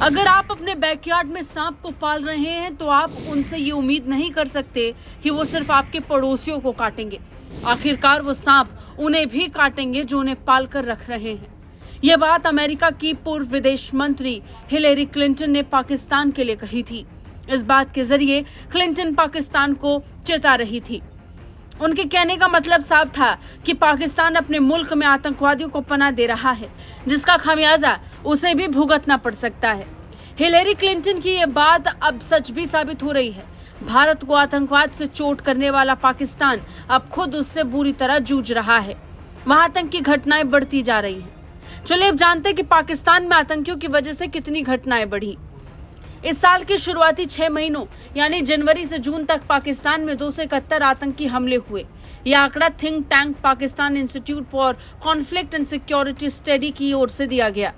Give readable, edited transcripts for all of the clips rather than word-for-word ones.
अगर आप अपने बैकयार्ड में सांप को पाल रहे हैं तो आप उनसे ये उम्मीद नहीं कर सकते कि वो सिर्फ आपके पड़ोसियों को काटेंगे। आखिरकार वो सांप उन्हें भी काटेंगे जो उन्हें पाल कर रख रहे हैं। ये बात अमेरिका की पूर्व विदेश मंत्री हिलेरी क्लिंटन ने पाकिस्तान के लिए कही थी। इस बात के जरिए क्लिंटन पाकिस्तान को चेता रही थी। उनके कहने का मतलब साफ था कि पाकिस्तान अपने मुल्क में आतंकवादियों को पनाह दे रहा है, जिसका खामियाजा उसे भी भुगतना पड़ सकता है। हिलेरी क्लिंटन की ये बात अब सच भी साबित हो रही है। भारत को आतंकवाद से चोट करने वाला पाकिस्तान अब खुद उससे बुरी तरह जूझ रहा है। वहां आतंक की घटनाएं बढ़ती जा रही हैं। चलिए अब जानते हैं कि पाकिस्तान में आतंकियों की वजह से कितनी घटनाएं बढ़ी। इस साल के शुरुआती 6 महीनों यानी जनवरी से जून तक पाकिस्तान में 271 आतंकी हमले हुए। यह आंकड़ा think tank Pakistan institute for conflict and security study की ओर से दिया गया।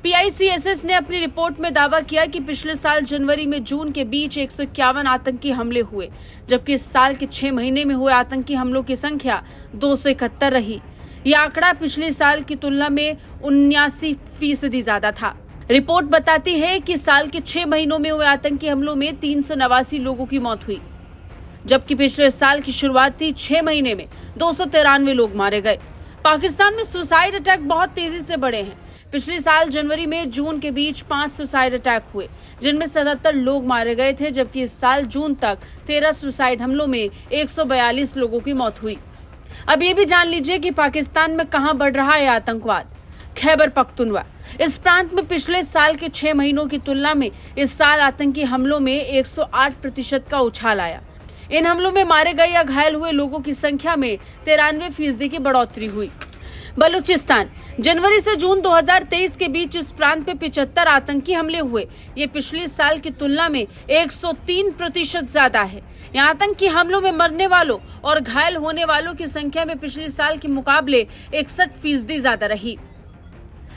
PICSS ने अपनी रिपोर्ट में दावा किया कि पिछले साल जनवरी में जून के बीच 151 आतंकी हमले हुए, जबकि इस साल के 6 महीने में हुए आतंकी हमलों की संख्या 271 रही। यह आंकड़ा पिछले साल की तुलना में 79% ज्यादा था। रिपोर्ट बताती है कि साल के 6 महीनों में हुए आतंकी हमलों में 389 लोगों की मौत हुई, जबकि पिछले साल की शुरुआती 6 महीने में 293 लोग मारे गए। पाकिस्तान में सुसाइड अटैक बहुत तेजी से बढ़े हैं। पिछले साल जनवरी में जून के बीच 5 सुसाइड अटैक हुए, जिनमें 77 लोग मारे गए थे, जबकि इस साल जून तक 13 सुसाइड हमलों में 142 लोगों की मौत हुई। अब ये भी जान लीजिए कि पाकिस्तान में कहां बढ़ रहा है आतंकवाद। खैबर पख्तूनख्वा। इस प्रांत में पिछले साल के 6 महीनों की तुलना में इस साल आतंकी हमलों में 108% का उछाल आया। इन हमलों में मारे गए या घायल हुए लोगों की संख्या में 93% की बढ़ोतरी हुई। बलूचिस्तान। जनवरी से जून 2023 के बीच इस प्रांत में 75 आतंकी हमले हुए। ये पिछले साल की तुलना में 103% ज्यादा है। यहाँ आतंकी हमलों में मरने वालों और घायल होने वालों की संख्या में पिछले साल के मुकाबले 61% ज्यादा रही।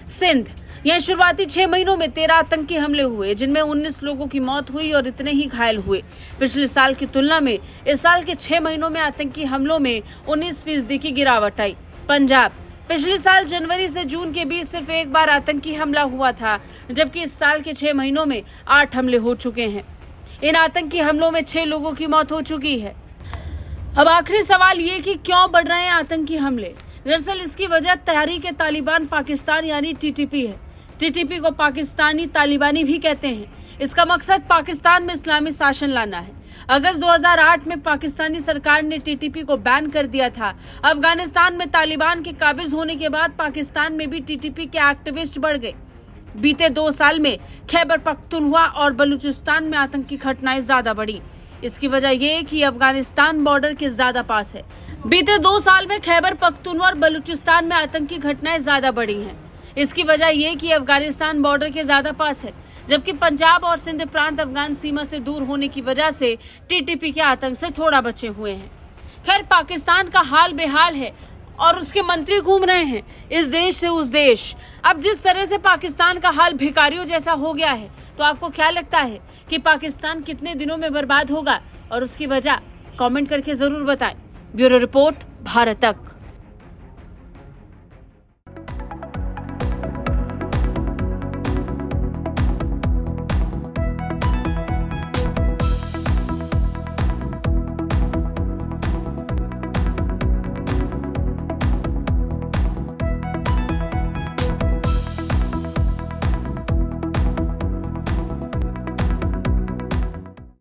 सिंध। यह शुरुआती 6 महीनों में 13 आतंकी हमले हुए, जिनमें 19 लोगों की मौत हुई और इतने ही घायल हुए। पिछले साल की तुलना में इस साल के 6 महीनों में आतंकी हमलों में 19% की गिरावट आई। पंजाब। पिछले साल जनवरी से जून के बीच सिर्फ एक बार आतंकी हमला हुआ था, जबकि इस साल के 6 महीनों में 8 हमले हो चुके हैं। इन आतंकी हमलों में 6 लोगों की मौत हो चुकी है। अब आखिरी सवाल ये कि क्यों बढ़ रहे हैं आतंकी हमले। दरअसल इसकी वजह तहरीक तालिबान पाकिस्तान यानी TTP है। TTP को पाकिस्तानी तालिबानी भी कहते हैं। इसका मकसद पाकिस्तान में इस्लामी शासन लाना है। अगस्त 2008 में पाकिस्तानी सरकार ने TTP को बैन कर दिया था। अफगानिस्तान में तालिबान के काबिज होने के बाद पाकिस्तान में भी TTP के एक्टिविस्ट बढ़ गए। बीते 2 साल में खैबर पख्तूनख्वा और बलूचिस्तान में आतंकी घटनाएं ज्यादा बढ़ी। इसकी वजह ये कि अफगानिस्तान बॉर्डर के ज्यादा पास है। बीते 2 साल में खैबर पख्तूनख्वा और बलूचिस्तान में आतंकी घटनाएं ज्यादा बढ़ी हैं। इसकी वजह ये कि अफगानिस्तान बॉर्डर के ज्यादा पास है, जबकि पंजाब और सिंध प्रांत अफगान सीमा से दूर होने की वजह से TTP के आतंक से थोड़ा बचे हुए हैं। खैर, पाकिस्तान का हाल बेहाल है और उसके मंत्री घूम रहे हैं इस देश से उस देश। अब जिस तरह से पाकिस्तान का हाल भिखारियों जैसा हो गया है, तो आपको क्या लगता है कि पाकिस्तान कितने दिनों में बर्बाद होगा और उसकी वजह कमेंट करके जरूर बताएं। ब्यूरो रिपोर्ट, भारत तक।